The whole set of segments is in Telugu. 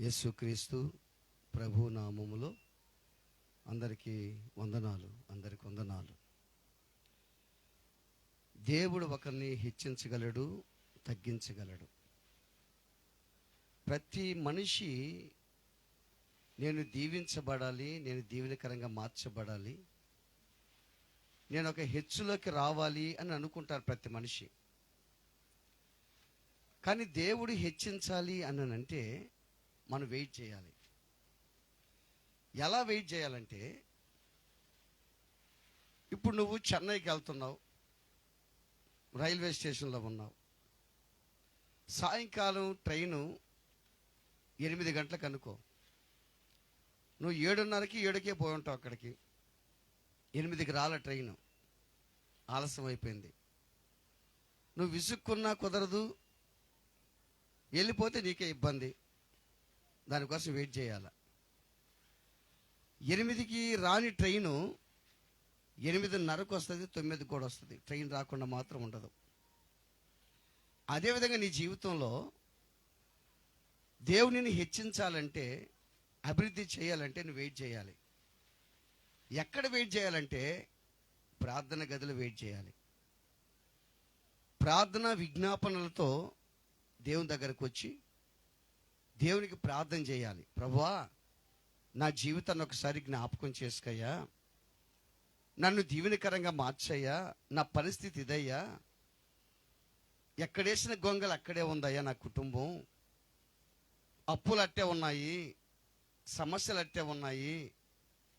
యేసుక్రీస్తు ప్రభు నామములో అందరికీ వందనాలు. దేవుడు ఒకరిని హెచ్చించగలడు, తగ్గించగలడు. ప్రతి మనిషి నేను దీవించబడాలి, నేను దీవెనకరంగా మార్చబడాలి, నేను ఒక హెచ్చులోకి రావాలి అని అనుకుంటారు ప్రతి మనిషి. కానీ దేవుడు హెచ్చించాలి అని అంటే మనం వెయిట్ చేయాలి. ఎలా వెయిట్ చేయాలంటే, ఇప్పుడు నువ్వు చెన్నైకి వెళ్తున్నావు, రైల్వే స్టేషన్లో ఉన్నావు, సాయంకాలం ట్రైను 8 గంటలకు అనుకో, నువ్వు 7:30కి 7కే పోయి ఉంటావు అక్కడికి. 8కి రాల ట్రైను, ఆలస్యం అయిపోయింది. నువ్వు విసుక్కున్నా కుదరదు, వెళ్ళిపోతే నీకే ఇబ్బంది, దానికోసం వెయిట్ చేయాలి. 8కి రాని ట్రైను 8:30కు వస్తుంది, 9కి కూడా వస్తుంది. ట్రైన్ రాకుండా మాత్రం ఉండదు. అదేవిధంగా నీ జీవితంలో దేవునిని హెచ్చించాలంటే, అభివృద్ధి చేయాలంటే నువ్వు వెయిట్ చేయాలి. ఎక్కడ వెయిట్ చేయాలంటే ప్రార్థన గదిలో వెయిట్ చేయాలి. ప్రార్థన విజ్ఞాపనలతో దేవుని దగ్గరకు వచ్చి దేవునికి ప్రార్థన చేయాలి. ప్రభువా, నా జీవితాన్ని ఒకసారి జ్ఞాపకం చేసుకోయ్యా, నన్ను దీవెనకరంగా మార్చయ్యా, నా పరిస్థితి ఇదయ్యా, ఎక్కడేసిన గొంగలు అక్కడే ఉందయ్యా, నా కుటుంబం అప్పులు అట్టే ఉన్నాయి, సమస్యలు అట్టే ఉన్నాయి,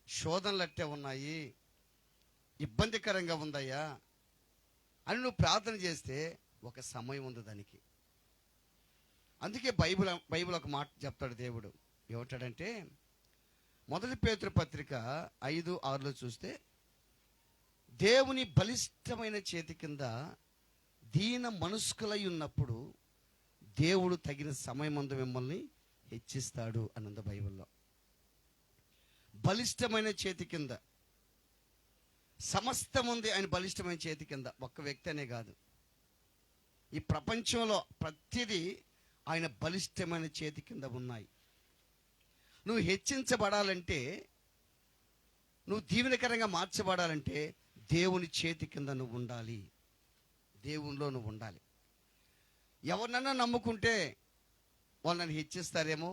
శోధనలు అట్టే ఉన్నాయి, ఇబ్బందికరంగా ఉందయ్యా అని నువ్వు ప్రార్థన చేస్తే ఒక సమయం ఉంది దానికి. అందుకే బైబిల్ ఒక మాట చెప్తాడు దేవుడు. ఏమంటాడంటే, 1 పేతురు పత్రిక 5:6లో చూస్తే, దేవుని బలిష్టమైన చేతి కింద దీన మనస్కులై ఉన్నప్పుడు దేవుడు తగిన సమయమందు మిమ్మల్ని హెచ్చిస్తాడు అన్నది బైబిల్లో. బలిష్టమైన చేతి కింద సమస్తం ఉంది ఆయన బలిష్టమైన చేతి కింద. ఒక్క వ్యక్తి అనే కాదు, ఈ ప్రపంచంలో ప్రతిదీ ఆయన బలిష్టమైన చేతి కింద ఉన్నాయి. నువ్వు హెచ్చించబడాలంటే, నువ్వు దీవెనకరంగా మార్చబడాలంటే దేవుని చేతి కింద నువ్వు ఉండాలి, దేవునిలో నువ్వు ఉండాలి. ఎవరినన్నా నమ్ముకుంటే వాళ్ళు నన్ను హెచ్చిస్తారేమో,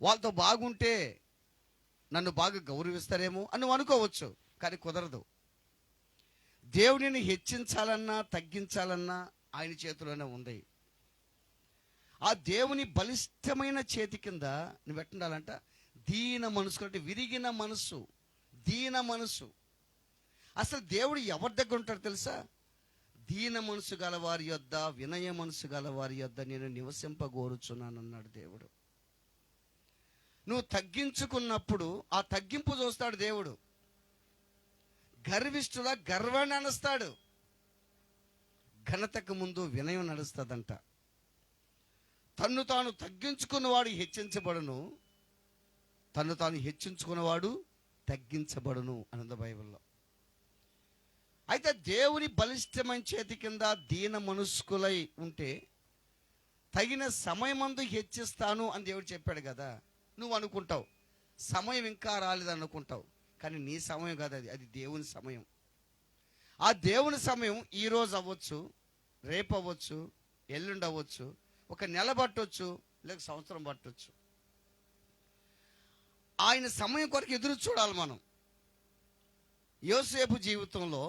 వాళ్ళతో బాగుంటే నన్ను బాగా గౌరవిస్తారేమో అని నువ్వు అనుకోవచ్చు, కానీ కుదరదు. దేవుడిని హెచ్చించాలన్నా తగ్గించాలన్నా ఆయన చేతిలోనే ఉంది. ఆ దేవుని బలిష్టమైన చేతి కింద నువ్వు ఎట్టుండాలంట, దీన మనసు, అంటే విరిగిన మనసు, దీన మనసు. అసలు దేవుడు ఎవరి దగ్గర ఉంటాడు తెలుసా? దీన మనసు గలవారి యొద్ద, వినయ మనసు గలవారి యొద్ద నేను నివసింపగోరుచున్నాను అన్నాడు దేవుడు. నువ్వు తగ్గించుకున్నప్పుడు ఆ తగ్గింపు చూస్తాడు దేవుడు. గర్విష్ఠుల గర్వాన్ని అనస్తాడు, ఘనతకు ముందు వినయం నడుస్తుందంట. తన్ను తాను తగ్గించుకున్నవాడు హెచ్చించబడును, తన్ను తాను హెచ్చించుకున్నవాడు తగ్గించబడును అన్నది బైబిల్లో. అయితే దేవుని బలిష్టమైన చేతి కింద దీన మనస్కులై ఉంటే తగిన సమయమందు హెచ్చిస్తాను అని దేవుడు చెప్పాడు కదా. నువ్వు అనుకుంటావు సమయం ఇంకా రాలేదనుకుంటావు, కానీ నీ సమయం కాదు అది, అది దేవుని సమయం. ఆ దేవుని సమయం ఈరోజు అవ్వచ్చు, రేపు అవ్వచ్చు, ఎల్లుండి అవ్వచ్చు, ఒక నెల పట్టవచ్చు, లేక సంవత్సరం పట్టవచ్చు. ఆయన సమయం కొరకు ఎదురు చూడాలి మనం. యోసేపు జీవితంలో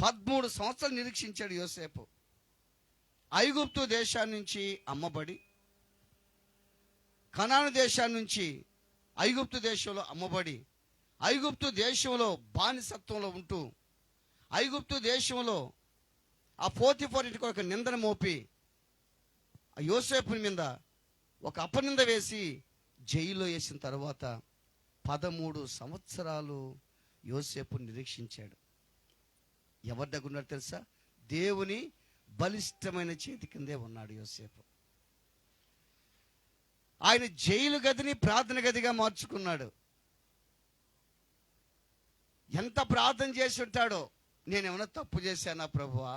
13 సంవత్సరాలు నిరీక్షించాడు యోసేపు. ఐగుప్తు దేశాన్ని నుంచి అమ్మబడి, కనాను దేశాన్ని నుంచి ఐగుప్తు దేశంలో అమ్మబడి, ఐగుప్తు దేశంలో బానిసత్వంలో ఉంటూ, ఐగుప్తు దేశంలో ఆ పోతిఫర్ ఇంటికి ఒక నిందన మోపి ఆ యోసేపు మీద ఒక అపనింద వేసి జైల్లో వేసిన తర్వాత 13 సంవత్సరాలు యోసేపు నిరీక్షించాడు. ఎవరి దగ్గర ఉన్నాడు తెలుసా? దేవుని బలిష్టమైన చేతి కిందే ఉన్నాడు యోసేపు. ఆయన జైలు గదిని ప్రార్థన గదిగా మార్చుకున్నాడు. ఎంత ప్రార్థన చేసి ఉంటాడో, నేనేమన్నా తప్పు చేశానా ప్రభువా,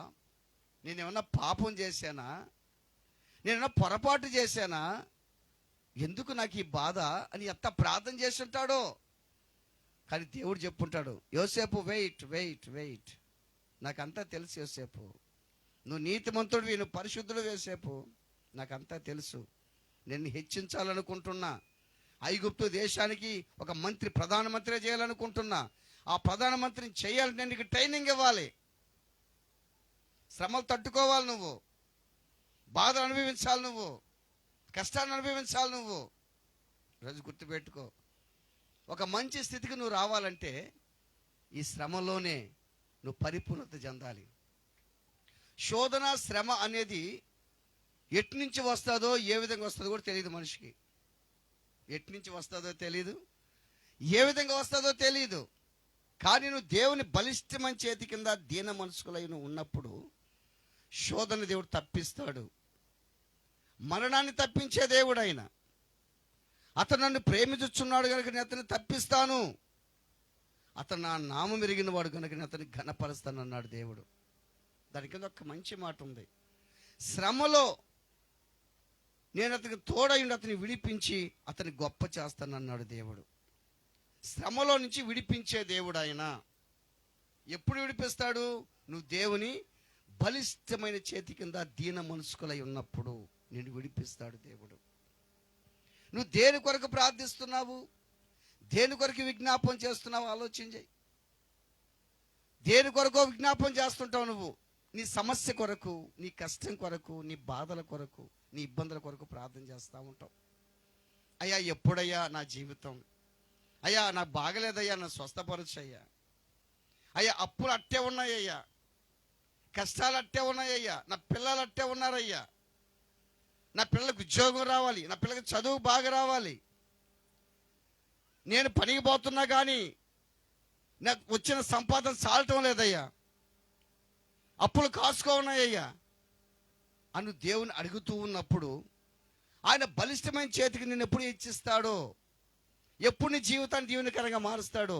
నేనేమన్నా పాపం చేశానా, నేను పొరపాటు చేశానా, ఎందుకు నాకు ఈ బాధ అని ఎంత ప్రార్థన చేసి ఉంటాడో. కానీ దేవుడు చెప్పుంటాడు, యోసేపు వెయిట్ వెయిట్ వెయిట్, నాకంతా తెలుసు యోసేపు, నువ్వు నీతిమంతుడివి, నువ్వు పరిశుద్ధుడు యోసేపు, నాకంతా తెలుసు. నేను హెచ్చించాలనుకుంటున్నా, ఐగుప్తు దేశానికి ఒక మంత్రి, ప్రధానమంత్రి చేయాలనుకుంటున్నా. ఆ ప్రధానమంత్రిని చేయాలంటే నేను నీకు ట్రైనింగ్ ఇవ్వాలి, శ్రమలు తట్టుకోవాలి, నువ్వు బాధలు అనుభవించాలి, నువ్వు కష్టాన్ని అనుభవించాలి. నువ్వు రోజు గుర్తుపెట్టుకో, ఒక మంచి స్థితికి నువ్వు రావాలంటే ఈ శ్రమలోనే నువ్వు పరిపూర్ణత చెందాలి. శోధన, శ్రమ అనేది ఎటు నుంచి వస్తుందో, ఏ విధంగా వస్తుందో కూడా తెలియదు మనిషికి. ఎటు నుంచి వస్తుందో తెలియదు, ఏ విధంగా వస్తుందో తెలియదు. కానీ నువ్వు దేవుని బలిష్టమైన చేతి కింద దీన మనసుకులై నువ్వు ఉన్నప్పుడు శోధన దేవుడు తప్పిస్తాడు. మరణాన్ని తప్పించే దేవుడు ఆయన. అతను నన్ను ప్రేమించుచున్నాడు కనుక నేను అతన్ని తప్పిస్తాను, అతను నా నామం ఎరిగిన వాడు కనుక నేను అతన్ని ఘనపరుస్తానన్నాడు దేవుడు. దాని కింద ఒక మంచి మాట ఉంది, శ్రమలో నేను అతనికి తోడైండి అతన్ని విడిపించి అతన్ని గొప్ప చేస్తానన్నాడు దేవుడు. శ్రమలో నుంచి విడిపించే దేవుడు ఆయన. ఎప్పుడు విడిపిస్తాడు? నువ్వు దేవుని బలిష్టమైన చేతి కింద దీన మనసుకులై ఉన్నప్పుడు నేను విడిపిస్తాడు దేవుడు. నువ్వు దేని కొరకు ప్రార్థిస్తున్నావు, దేని కొరకు విజ్ఞాపం చేస్తున్నావు ఆలోచన చేయి. దేని కొరకు విజ్ఞాపం చేస్తుంటావు నువ్వు? నీ సమస్య కొరకు, నీ కష్టం కొరకు, నీ బాధల కొరకు, నీ ఇబ్బందుల కొరకు ప్రార్థన చేస్తూ ఉంటావు. అయ్యా ఎప్పుడయ్యా నా జీవితం, అయ్యా నాకు బాగలేదయ్యా, నా స్వస్థపరచయ్యా, అయ్యా అప్పులు అట్టే ఉన్నాయ్యా, కష్టాలు అట్టే ఉన్నాయ్యా, నా పిల్లలు అట్టే ఉన్నారయ్యా, నా పిల్లలకు ఉద్యోగం రావాలి, నా పిల్లలకు చదువు బాగా రావాలి, నేను పనికి పోతున్నా కానీ నాకు వచ్చిన సంపాదన చాలటం లేదయ్యా, అప్పులు కాసుకో ఉన్నాయ్యా అను దేవుని అడుగుతూ ఉన్నప్పుడు ఆయన బలిష్టమైన చేతికి నిన్ను ఎప్పుడు ఇచ్చిస్తాడో, ఎప్పుడు నీ జీవితాన్ని దీవెనకరంగా మారుస్తాడో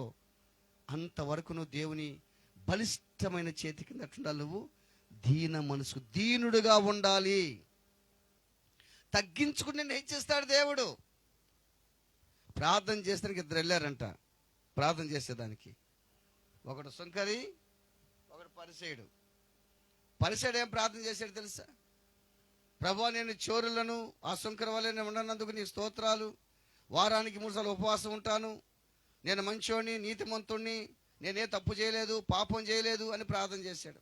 అంతవరకు నువ్వు దేవుని బలిష్టమైన చేతి కింద ఉండాలి. నువ్వు దీన మనసు, దీనుడుగా ఉండాలి. తగ్గించుకుని నిన్ను హెచ్చిస్తాడు దేవుడు. ప్రార్థన చేసేదానికి ఇద్దరు వెళ్ళారంట, ప్రార్థన చేసేదానికి. ఒకడు సుంకరి, ఒకడు పరిసేయుడు. పరిసేయుడు ఏం ప్రార్థన చేశాడు తెలుసా? ప్రభువా, నేను చోరులను ఆ సుంకరి వల్ల నేను ఉండనందుకు నీ స్తోత్రాలు, వారానికి 3 సార్లు ఉపవాసం ఉంటాను, నేను మంచోడిని, నీతిమంతుణ్ణి, నేనే తప్పు చేయలేదు, పాపం చేయలేదు అని ప్రార్థన చేశాడు.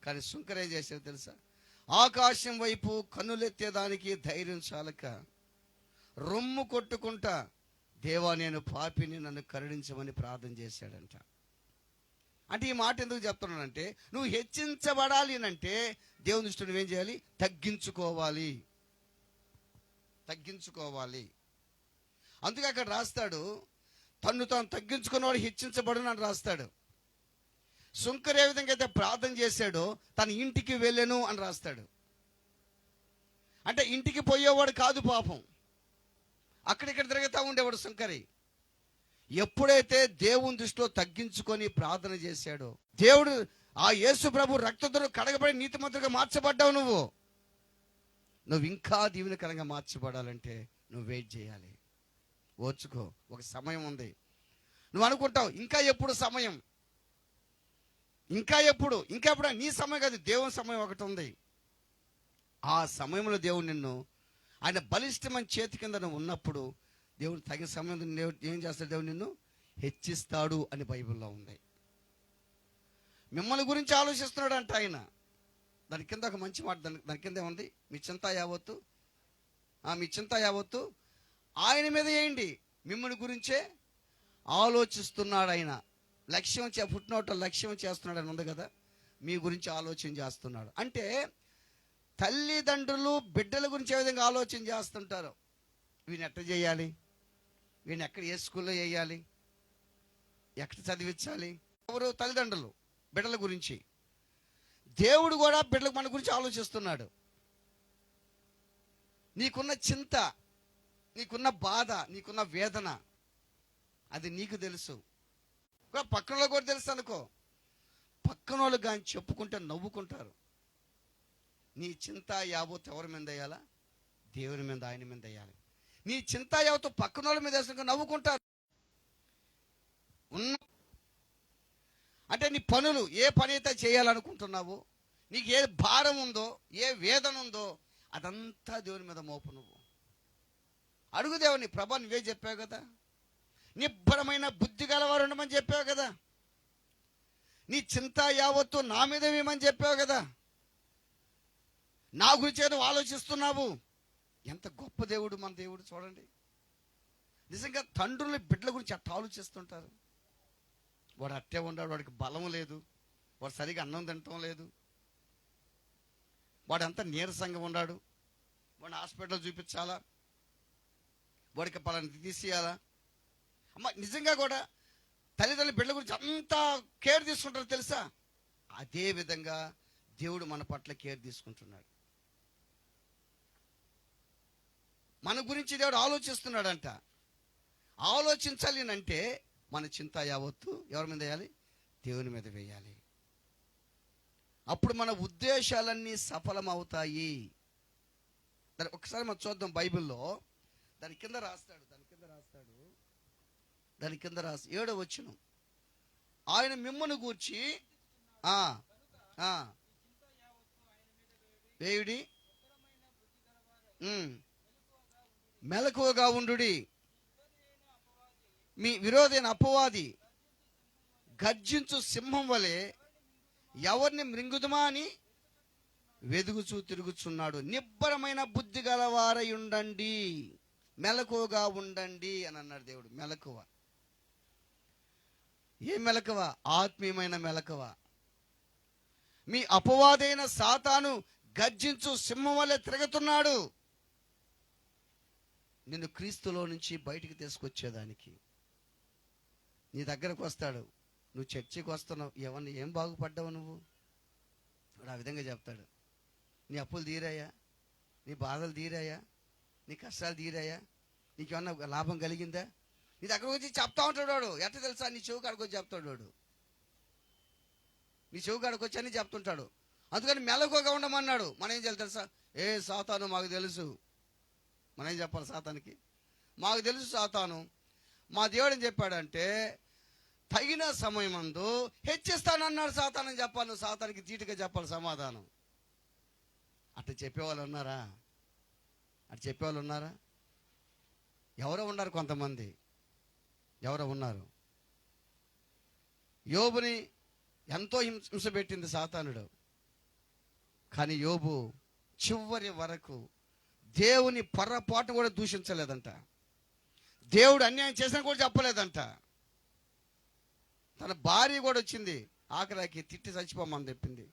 కానీ సుంకరి ఏం చేశాడు తెలుసా? ఆకాశం వైపు కన్నులెత్తేదానికి ధైర్యం చాలక రొమ్ము కొట్టుకుంటా, దేవా నేను పాపిని, నన్ను కరుణించమని ప్రార్థన చేశాడంట. అంటే ఈ మాట ఎందుకు చెప్తున్నానంటే, నువ్వు హెచ్చించబడాలి అంటే దేవుని దృష్టిలో నువ్వేం చేయాలి? తగ్గించుకోవాలి, తగ్గించుకోవాలి. అందుకే అక్కడ రాస్తాడు, తన్ను తాను తగ్గించుకున్నవాడు హెచ్చించబడును అని రాస్తాడు. సుంకరు ఏ విధంగా అయితే ప్రార్థన చేశాడో తన ఇంటికి వెళ్ళెను అని రాస్తాడు. అంటే ఇంటికి పోయేవాడు కాదు పాపం, అక్కడిక్కడ తిరుగుతూ ఉండేవాడు సుంకరి. ఎప్పుడైతే దేవుని దృష్టిలో తగ్గించుకొని ప్రార్థన చేశాడో, దేవుడు ఆ యేసు ప్రభు రక్తతో కడగబడి నీతిమంతుడిగా మార్చబడ్డావు. నువ్వు ఇంకా దీవెనకరంగా మార్చబడాలంటే నువ్వు వెయిట్ చేయాలి, ఓర్చుకో. ఒక సమయం ఉంది. నువ్వు అనుకుంటావు ఇంకా ఎప్పుడు సమయం, ఇంకా ఎప్పుడు నీ సమయం కాదు, దేవుని సమయం ఒకటి ఉంది. ఆ సమయంలో దేవుడు నిన్ను ఆయన బలిష్టమైన చేతి కింద నువ్వు ఉన్నప్పుడు దేవుడు తగిన సమయం ఏం చేస్తాడు? దేవుడు నిన్ను హెచ్చిస్తాడు అని బైబిల్లో ఉంది. మిమ్మల్ని గురించి ఆలోచిస్తున్నాడు అంట ఆయన. దాని కింద ఒక మంచి మాట, దాని కింద ఏముంది? మీ చింత యావత్తు ఆయన మీద వేయండి, మిమ్మల్ని గురించే ఆలోచిస్తున్నాడు ఆయన. లక్ష్యం పుట్టినోట లక్ష్యం చేస్తున్నాడు అని ఉంది కదా, మీ గురించి ఆలోచన చేస్తున్నాడు. అంటే తల్లిదండ్రులు బిడ్డల గురించి ఏ విధంగా ఆలోచన చేస్తుంటారు, వీడిని ఎట్లా చేయాలి, వీడిని ఎక్కడ ఏ స్కూల్లో వేయాలి, ఎక్కడ చదివించాలి. ఎవరు? తల్లిదండ్రులు బిడ్డల గురించి. దేవుడు కూడా బిడ్డలకు మన గురించి ఆలోచిస్తున్నాడు. నీకున్న చింత, నీకున్న బాధ, నీకున్న వేదన అది నీకు తెలుసు, పక్కనలో కూడా తెలుసు అనుకో. పక్కన వాళ్ళు కానీ చెప్పుకుంటే నవ్వుకుంటారు. నీ చింత యావత్తు ఎవరి మీద వేయాలా? దేవుని మీద, ఆయన మీద వేయాలి. నీ చింత యావత్తు పక్కన వాళ్ళ మీద వేసుకుని నవ్వుకుంటారు. అంటే నీ పనులు, ఏ పని అయితే చేయాలనుకుంటున్నావు, నీకు ఏ భారం ఉందో, ఏ వేదన ఉందో, అదంతా దేవుని మీద మోపు. నువ్వు అడుగు దేవుని, ప్రభా నువ్వే చెప్పావు కదా, నిబ్బరమైన బుద్ధి గలవారు ఉండమని చెప్పావు కదా, నీ చింత యావత్తు నా మీద వేయమని చెప్పావు కదా, నా గురించి నువ్వు ఆలోచిస్తున్నావు. ఎంత గొప్ప దేవుడు మన దేవుడు చూడండి. నిజంగా తండ్రులు బిడ్డల గురించి అట్ట ఆలోచిస్తుంటారు. వాడు అట్టే ఉన్నాడు, వాడికి బలం లేదు, వాడు సరిగా అన్నం తినటం లేదు, వాడు అంతా నీరసంగా ఉన్నాడు, వాడిని హాస్పిటల్ చూపించాలా, వాడికి పలానా తీసేయాలా. అమ్మ నిజంగా కూడా తల్లిదండ్రుల బిడ్డల గురించి అంతా కేర్ తీసుకుంటారు తెలుసా? అదే విధంగా దేవుడు మన పట్ల కేర్ తీసుకుంటున్నాడు. మన గురించి దేవుడు ఆలోచిస్తున్నాడంట. ఆలోచించాలి అంటే మన చింత యావత్తు ఎవరి మీద వేయాలి? దేవుని మీద వేయాలి. అప్పుడు మన ఉద్దేశాలన్నీ సఫలమవుతాయి. ఒకసారి మనం చూద్దాం బైబిల్లో. దాని కింద రాస్తాడు 7వ వచనం, ఆయన మిమ్మును గూర్చి వేయుడి, మెలకువగా ఉండుడి, మీ విరోధైన అపవాది గర్జించు సింహం వలె ఎవరిని మృంగుదుమా అని వెదుగుచూ తిరుగుచున్నాడు. నిబ్బరమైన బుద్ధి గలవారై ఉండండి, మెలకువగా ఉండండి అని అన్నాడు దేవుడు. మెలకువ, ఏ మెలకువ? ఆత్మీయమైన మెలకువ. మీ అపవాదైన సాతాను గర్జించు సింహం వలె తిరుగుతున్నాడు, నిన్ను క్రీస్తులో నుంచి బయటికి తీసుకొచ్చేదానికి. నీ దగ్గరకు వస్తాడు, నువ్వు చర్చికి వస్తున్నావు, ఎవరిని ఏం బాగుపడ్డావు నువ్వు? వాడు ఆ విధంగా చెప్తాడు. నీ అప్పులు తీరాయా? నీ బాధలు తీరాయా? నీ కష్టాలు తీరాయా? నీకేమన్నా లాభం కలిగిందా? నీ దగ్గరకు వచ్చి చెప్తా ఉంటాడు వాడు. ఎట్లా తెలుసా? నీ చెవు కాడికి వచ్చి చెప్తాడు వాడు. నీ చెవు కాడికి వచ్చి అని చెప్తుంటాడు. అందుకని మెలకువగా ఉండమన్నాడు. మనం ఏం చేయాలి తెలుసా? ఏ సాతాను మాకు తెలుసు. మనం ఏం చెప్పాలి సాతానికి? మాకు తెలుసు సాతాను. మా దేవుడు ఏం చెప్పాడంటే తగిన సమయమందు హెచ్చిస్తానన్నాడు సాతానని చెప్పాలి. నువ్వు సాతానికి తీటుగా చెప్పాలి సమాధానం. అట్లా చెప్పేవాళ్ళు ఉన్నారా? అట్లా చెప్పేవాళ్ళు ఉన్నారా? ఎవరో ఉన్నారు, కొంతమంది ఎవరో ఉన్నారు. యోబుని ఎంతో హింస పెట్టింది సాతానుడు. కానీ యోబు చివరి వరకు దేవుని పొరపాటు కూడా దూషించలేదంట. దేవుడు అన్యాయం చేసినా కూడా చెప్పలేదంట. తన భార్య కూడా వచ్చింది, ఆఖరికి తిట్టి చచ్చిపోమని చెప్పింది.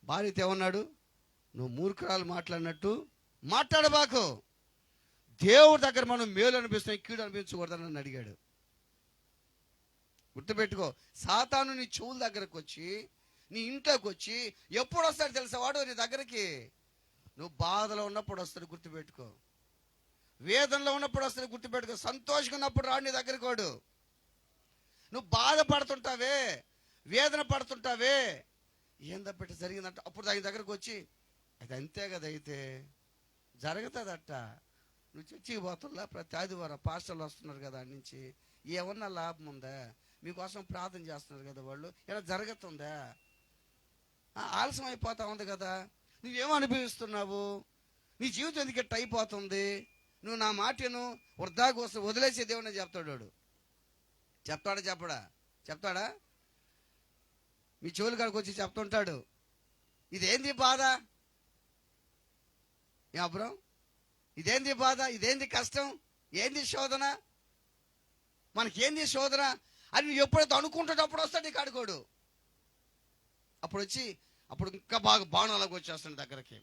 భార్యతో ఏమన్నాడు? నువ్వు మూర్ఖురాలు మాట్లాడినట్టు మాట్లాడబాకు, దేవుడి దగ్గర మనం మేలు అనిపిస్తున్నాం, కీడు అనిపించకూడదని నన్ను అడిగాడు. గుర్తుపెట్టుకో, సాతాను నీ చెవుల దగ్గరకు వచ్చి, నీ ఇంట్లోకి వచ్చి ఎప్పుడు వస్తాడు తెలుసా వాడు నీ దగ్గరికి? నువ్వు బాధలో ఉన్నప్పుడు వస్తాడు, గుర్తుపెట్టుకో. వేదనలో ఉన్నప్పుడు వస్తాడు, గుర్తుపెట్టుకో. సంతోషంగా ఉన్నప్పుడు రాడు నీ దగ్గరికి వాడు. నువ్వు బాధపడుతుంటావే, వేదన పడుతుంటావే, ఏం తప్పిట జరిగిందంట, అప్పుడు దాని దగ్గరకు వచ్చి అది అంతే కదా, అయితే జరుగుతుందట. నువ్వు చర్చికి పోతున్నా ప్రతి ఆదివారం పాస్టర్లు వస్తున్నారు కదా అని నుంచి, ఏమన్నా లాభం ఉందా? మీకోసం ప్రార్థన చేస్తున్నారు కదా వాళ్ళు, ఇలా జరుగుతుందా? ఆలస్యం అయిపోతా ఉంది కదా, నువ్వేమో అనుభవిస్తున్నావు, నీ జీవితం ఎందుకు ఇట్ట అయిపోతుంది, నువ్వు నా మాటను వృధా కోసం వదిలేసే దేవుని చెప్తాడు వాడు. చెప్తాడా చెప్పడా? చెప్తాడా? మీ చెవులు కాడికి వచ్చి చెప్తుంటాడు, ఇదేంది బాధ, ఏ అబ్రం, ఇదేంది బాధ, ఇదేంది కష్టం, ఏంది శోధన, మనకేంది శోధన అని నువ్వు ఎప్పుడైతే అనుకుంటున్నప్పుడు వస్తాడు నీకు అడుకోడు. అప్పుడు వచ్చి అప్పుడు ఇంకా బాగా బాణాలకు వచ్చేస్తాడు దగ్గరకి.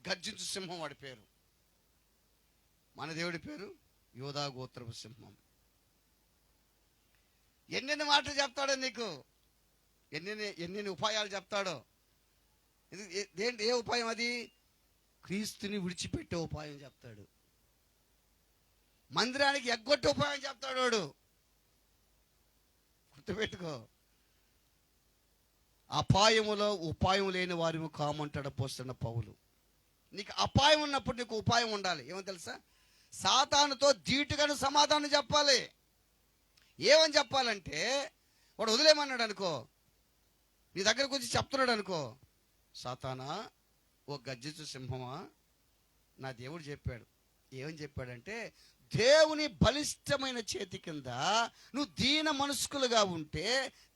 గర్జించు సింహం వాడి పేరు. మన దేవుడి పేరు యోధా గోత్రపు సింహం. ఎన్నెన్ని మాటలు చెప్తాడో నీకు, ఎన్నెన్ని ఉపాయాలు చెప్తాడో. ఏ ఉపాయం అది? క్రీస్తుని విడిచిపెట్టే ఉపాయం చెప్తాడు. మందిరానికి ఎగ్గొట్టే ఉపాయం చెప్తాడు వాడు. గుర్తుపెట్టుకో. అపాయములో ఉపాయం లేని వారిని కామంటాడు అపోస్తలుడైన పౌలు. నీకు అపాయం ఉన్నప్పుడు నీకు ఉపాయం ఉండాలి. ఏమో తెలుసా? సాతానుతో ధీటుగాను సమాధానం చెప్పాలి. ఏమని చెప్పాలంటే, వాడు వదిలేమన్నాడు అనుకో, నీ దగ్గరకు వచ్చి చెప్తున్నాడు అనుకో, సాతానా, ఓ గర్జించు సింహమా, నా దేవుడు చెప్పాడు. ఏమని చెప్పాడంటే, దేవుని బలిష్టమైన చేతి కింద నువ్వు దీన మనస్కులుగా ఉంటే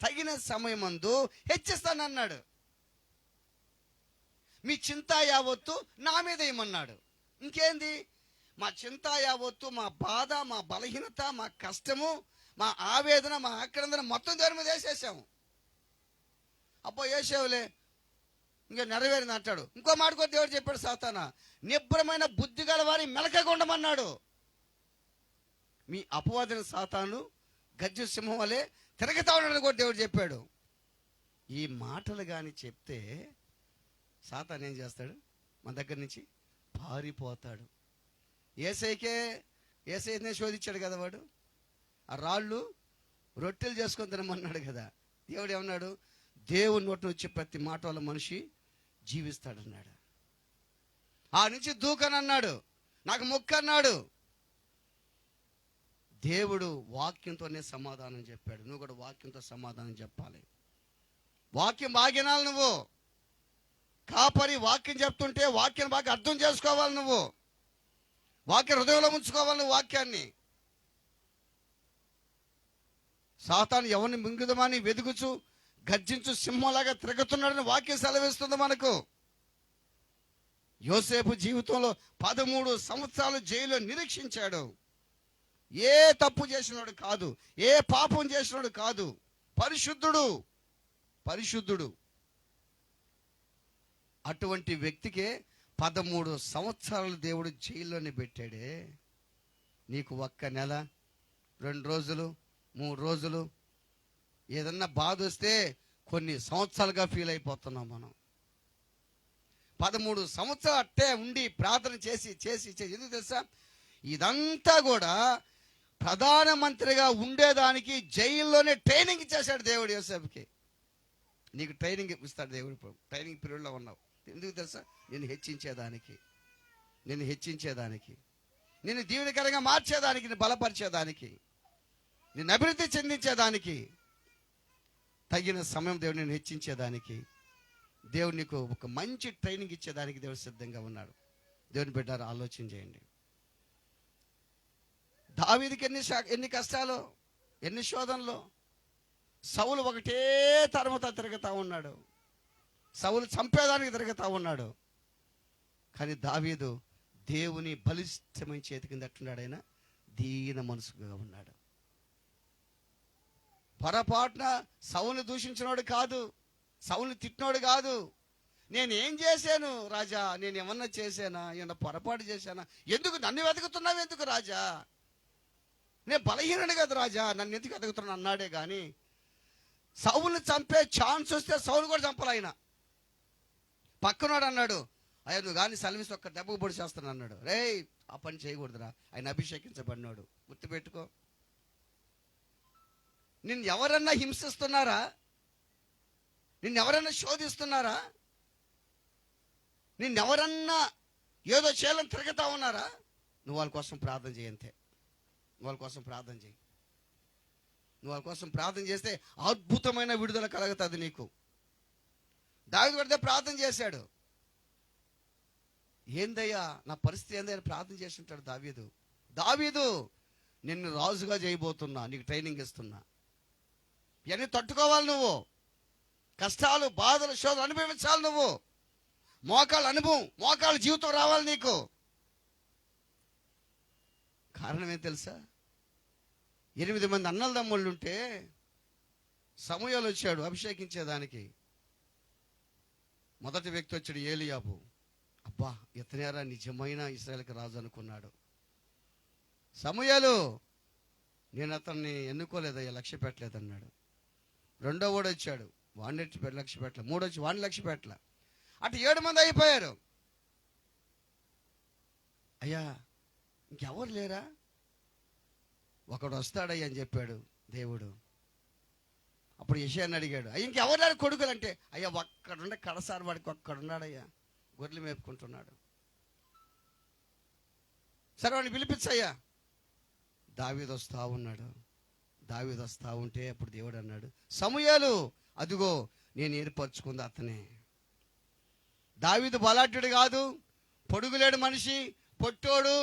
తగిన సమయమందు హెచ్చిస్తానన్నాడు. మీ చింత యావత్తు నా మీద ఏమన్నాడు. ఇంకేంది? మా చింత యావత్తు, మా బాధ, మా బలహీనత, మా కష్టము, మా ఆవేదన, మా ఆక్రందన మొత్తం దేవుని మీద వేసేసాము. అబ్బో వేసేవులే, ఇంకా నెరవేరింది అంటాడు. ఇంకో మాట కూడా దేవుడు చెప్పాడు, సాతానా, నిబ్రమైన బుద్ధి గల వారి మెలకగా ఉండమన్నాడు. మీ అపవాదిన సాతాను గజ్జు సింహం వలె తిరగతా ఉన్నాడని కూడా దేవుడు చెప్పాడు. ఈ మాటలు కానీ చెప్తే సాతాను ఏం చేస్తాడు? మన దగ్గర నుంచి పారిపోతాడు. ఏసైనే శోధించాడు కదా వాడు. ఆ రాళ్ళు రొట్టెలు చేసుకొని తినమన్నాడు కదా. దేవుడు ఏమన్నాడు? దేవుని నోటి నుంచి ప్రతి మాట వల్ల మనిషి జీవిస్తాడన్నాడు. ఆ నుంచి దూకనన్నాడు, నాకు మొక్కన్నాడు. దేవుడు వాక్యంతోనే సమాధానం చెప్పాడు. నువ్వు కూడా వాక్యంతో సమాధానం చెప్పాలి. వాక్యం బాగా వినాలి. నువ్వు కాపరి వాక్యం చెప్తుంటే వాక్యం బాగా అర్థం చేసుకోవాలి. నువ్వు వాక్య హృదయంలో ఉంచుకోవాలి. నువ్వు వాక్యాన్ని. సాతాను ఎవరిని మింగుదమని వెదుగుచు గర్జించు సింహంలాగా తిరుగుతున్నాడని వాక్యం సెలవిస్తుంది మనకు. యోసేపు జీవితంలో 13 సంవత్సరాలు జైల్లో నిరీక్షించాడు. ఏ తప్పు చేసినాడు కాదు, ఏ పాపం చేసినాడు కాదు, పరిశుద్ధుడు. అటువంటి వ్యక్తికే 13 సంవత్సరాలు దేవుడు జైల్లోనే పెట్టాడే. నీకు ఒక్క నెల, 2 రోజులు, 3 రోజులు ఏదన్నా బాధ వస్తే కొన్ని సంవత్సరాలుగా ఫీల్ అయిపోతున్నాం మనం. 13 సంవత్సరాలు అట్టే ఉండి ప్రార్థన చేసి ఎందుకు తెలుసా? ఇదంతా కూడా ప్రధానమంత్రిగా ఉండేదానికి జైల్లోనే ట్రైనింగ్ ఇచ్చేశాడు దేవుడు యోసేపుకి. నీకు ట్రైనింగ్ ఇస్తాడు దేవుడు. ఇప్పుడు ట్రైనింగ్ పీరియడ్లో ఉన్నావు. ఎందుకు తెలుసా? నేను హెచ్చించేదానికి, నిన్ను దీవెనకరంగా మార్చేదానికి, నిన్ను బలపరిచేదానికి, నిన్ను అభివృద్ధి చెందించేదానికి, తగిన సమయం దేవుడు నేను హెచ్చించేదానికి, దేవుడు నీకు ఒక మంచి ట్రైనింగ్ ఇచ్చేదానికి దేవుడు సిద్ధంగా ఉన్నాడు. దేవుని బిడ్డారా, ఆలోచన చేయండి. దావీదుకి ఎన్ని కష్టాలు, ఎన్ని శోధనలు. సౌలు ఒకటే తరముతా తిరుగుతూ ఉన్నాడు. సౌలు చంపేదానికి తిరుగుతూ ఉన్నాడు. కానీ దావీదు దేవుని బలిష్టమైన చేతి కింద ఎట్టున్నాడు? ఆయన దీన మనసుగా ఉన్నాడు. పొరపాటున సౌలుని దూషించినోడు కాదు, సౌలుని తిట్టినోడు కాదు. నేనేం చేశాను రాజా? నేను ఏమన్నా చేశానా? ఏమన్నా పొరపాటు చేశానా? ఎందుకు నన్ను వెతుకుతున్నావు? ఎందుకు రాజా? నేను బలహీనుడు కదా రాజా, నన్ను ఎందుకు వెతుకుతున్నాను అన్నాడే కానీ సౌలుని చంపే ఛాన్స్ వస్తే సౌలు కూడా చంపాలి. ఆయన పక్కనోడు అన్నాడు, అయ్యా నువ్వు కానీ సల్విస్ ఒక్క దెబ్బకు పొడి చేస్తాను అన్నాడు. రే, ఆ పని చేయకూడదురా, ఆయన అభిషేకించబడినాడు. గుర్తుపెట్టుకో. నిన్ను ఎవరన్నా హింసిస్తున్నారా? నిన్నెవరన్నా శోధిస్తున్నారా? నిన్నెవరన్నా ఏదో చేయాలని తిరుగుతా ఉన్నారా? నువ్వు వాళ్ళ కోసం ప్రార్థన చేయంతే. నువ్వు వాళ్ళ కోసం ప్రార్థన చేస్తే అద్భుతమైన విడుదల కలుగుతుంది నీకు. దావీదు పడితే ప్రార్థన చేశాడు. ఏందయ్యా నా పరిస్థితి ఏందయ్యా ప్రార్థన చేసి ఉంటాడు దావీదు. నిన్ను రాజుగా చేయబోతున్నా, నీకు ట్రైనింగ్ ఇస్తున్నా. ఇవన్నీ తట్టుకోవాలి నువ్వు. కష్టాలు, బాధలు, శోధనలు అనుభవించాలి నువ్వు. మోకాళ్ళ జీవితం రావాలి నీకు. కారణం ఏం తెలుసా? 8 మంది అన్నదమ్ముళ్ళు ఉంటే సమూయేలు వచ్చాడు అభిషేకించేదానికి. మొదటి వ్యక్తి వచ్చాడు ఏలీయాబు. అబ్బా, ఇతనేరా నిజమైన ఇశ్రాయేలుకి రాజు అనుకున్నాడు. సమూయేలు, నేను అతన్ని ఎన్నుకోలేదయ్యా, లక్ష్య పెట్టలేదన్నాడు. రెండో వాడు వచ్చాడు, వాడిని లక్ష్య పెట్టలే. మూడో వచ్చి వాడిని లక్ష్య పెట్టలే. అటు 7 మంది అయిపోయారు. అయ్యా ఇంకెవరు లేరా? ఒకడు వస్తాడయ్యా అని చెప్పాడు దేవుడు. అప్పుడు యెషయాని అడిగాడు, అయ్యా ఇంకెవరు కొడుకులు అంటే, అయ్యా ఒక్కడుండే కడసారి వాడికి ఒక్కడున్నాడయ్యా, గొర్రెలు మేపుకుంటున్నాడు. సరే వాడిని పిలిపించయ్యా. దావీదు వస్తా ఉన్నాడు. దావీదు వస్తా ఉంటే అప్పుడు దేవుడు అన్నాడు, సమూయేలు, అదిగో నేను ఏర్పరచుకుంది అతనే. దావీదు బలాఢ్యుడు కాదు, పొడుగులేడు మనిషి, పొట్టోడు,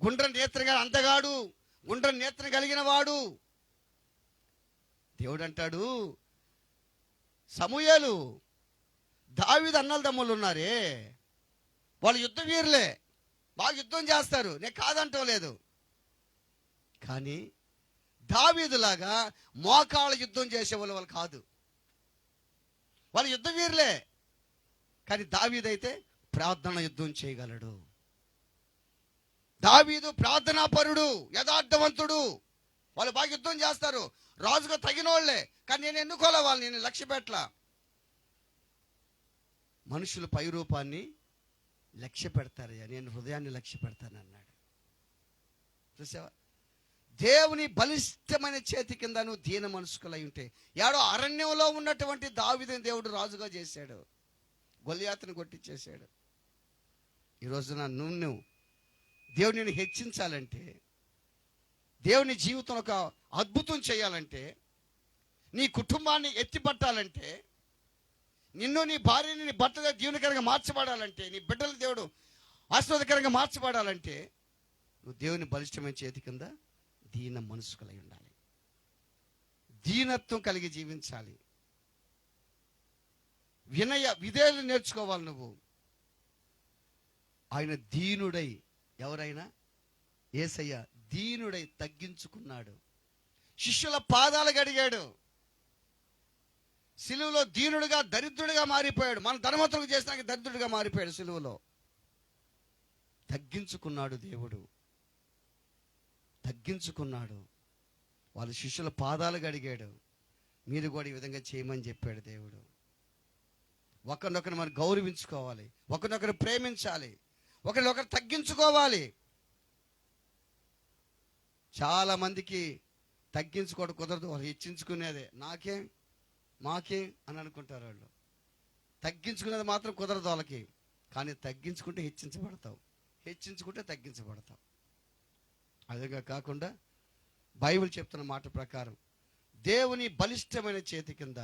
గుండ్ర నేత్రం అంతగాడు, గుండ్ర నేత్రం కలిగిన వాడు. దేవుడు అంటాడు, సమూయేలు, దావీదు అన్నల తమ్ముళ్ళు ఉన్నారే, వాళ్ళు యుద్ధ వీరులే, బాగా యుద్ధం చేస్తారు, నేను కాదంటం లేదు. కానీ దావీదులాగా మోకాళ్ళ యుద్ధం చేసేవాళ్ళు వాళ్ళు కాదు. వాళ్ళు యుద్ధ వీరులే, కానీ దావీదైతే ప్రార్థన యుద్ధం చేయగలడు. దావీదు ప్రార్థనాపరుడు, యథార్థవంతుడు. వాళ్ళు బాగా యుద్ధం చేస్తారు, రాజుగా తగిన వాళ్ళే. కానీ నేను ఎన్నుకోలే వాళ్ళని, నేను లక్ష్య పెట్టలా. మనుషుల పై రూపాన్ని లక్ష్య పెడతారయ్యా, నేను హృదయాన్ని లక్ష్య పెడతాను అన్నాడు. చూసావా? దేవుని బలిష్టమైన చేతి కింద నువ్వు దీన మనసుకులై ఉంటే, యాడో అరణ్యంలో ఉన్నటువంటి దావీదుని దేవుడు రాజుగా చేశాడు, గొల్యాతుని కొట్టించేశాడు. ఈరోజున నువ్వు దేవుడు నిన్ను హెచ్చించాలంటే, దేవుని జీవితం ఒక అద్భుతం చేయాలంటే, నీ కుటుంబాన్ని ఎత్తిపట్టాలంటే, నిన్ను నీ భార్యని నీ భర్తగా దీవెనకరంగా మార్చబడాలంటే, నీ బిడ్డలు దేవుడు ఆశీర్వాదకరంగా మార్చబడాలంటే, నువ్వు దేవుని బలిష్టమైన చేతి కింద దీన మనసు కలిగి ఉండాలి, దీనత్వం కలిగి జీవించాలి, వినయ విధేయులు నేర్చుకోవాలి. నువ్వు ఆయన దీనుడై, ఎవరైనా యేసయ్య దీనుడై తగ్గించుకున్నాడు, శిష్యుల పాదాలు గడిగాడు, సిలువలో దీనుడుగా దరిద్రుడిగా మారిపోయాడు. మన ధనవంతులకు చేసినాక దరిద్రుడిగా మారిపోయాడు. సిలువలో తగ్గించుకున్నాడు దేవుడు, తగ్గించుకున్నాడు. వాళ్ళ శిష్యుల పాదాలు గడిగాడు. మీరు కూడా ఈ విధంగా చేయమని చెప్పాడు దేవుడు. ఒకరినొకరు మనం గౌరవించుకోవాలి, ఒకరినొకరు ప్రేమించాలి, ఒకరినొకరు తగ్గించుకోవాలి. చాలా మందికి తగ్గించుకోవడం కుదరదు, వాళ్ళు హెచ్చించుకునేదే, నాకేం మాకేం అని అనుకుంటారు వాళ్ళు. తగ్గించుకునేది మాత్రం కుదరదు వాళ్ళకి. కానీ తగ్గించుకుంటే హెచ్చించబడతావు, హెచ్చించుకుంటే తగ్గించబడతావు. అదిగా కాకుండా బైబిల్ చెప్తున్న మాట ప్రకారం దేవుని బలిష్టమైన చేతి కింద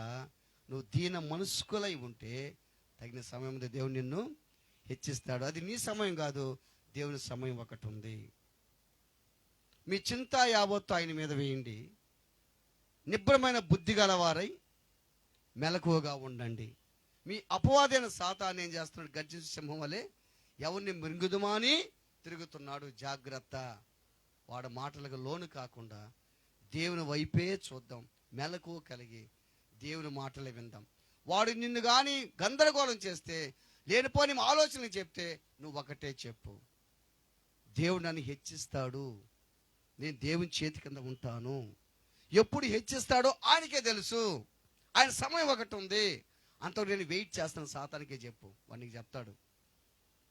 నువ్వు దీన మనస్కులై ఉంటే, తగిన సమయంలో దేవుడు నిన్ను హెచ్చిస్తాడు. అది నీ సమయం కాదు, దేవుని సమయం ఒకటి ఉంది. మీ చింత యావత్తు ఆయన మీద వేయండి, నిబ్బరమైన బుద్ధి గలవారై మెలకువగా ఉండండి. మీ అపవాదైన సాతాను ఏం చేస్తున్నాడు? గర్జించే సింహం వలె ఎవరిని మృంగుదుమాని తిరుగుతున్నాడు. జాగ్రత్త, వాడు మాటలకు లోను కాకుండా దేవుని వైపే చూద్దాం, మెలకువ కలిగి దేవుని మాటలే విందాం. వాడు నిన్ను కానీ గందరగోళం చేస్తే, లేనిపోని ఆలోచనలు చెప్తే, నువ్వు ఒకటే చెప్పు, దేవుడు నన్ను హెచ్చిస్తాడు, నేను దేవుని చేతి కింద ఉంటాను. ఎప్పుడు హెచ్చిస్తాడో ఆయనకే తెలుసు, ఆయన సమయం ఒకటి ఉంది, అంత నేను వెయిట్ చేస్తాను. సాతానికే చెప్పు, వాడికి చెప్తాడు.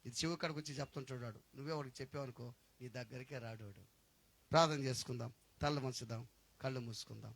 ఇది చివరికాడికి వచ్చి చెప్తుంటాడు, నువ్వే వాడికి చెప్పావనుకో నీ దగ్గరికే రాడు. ప్రార్థన చేసుకుందాం, తల్ల మంచుదాం, కళ్ళు మూసుకుందాం.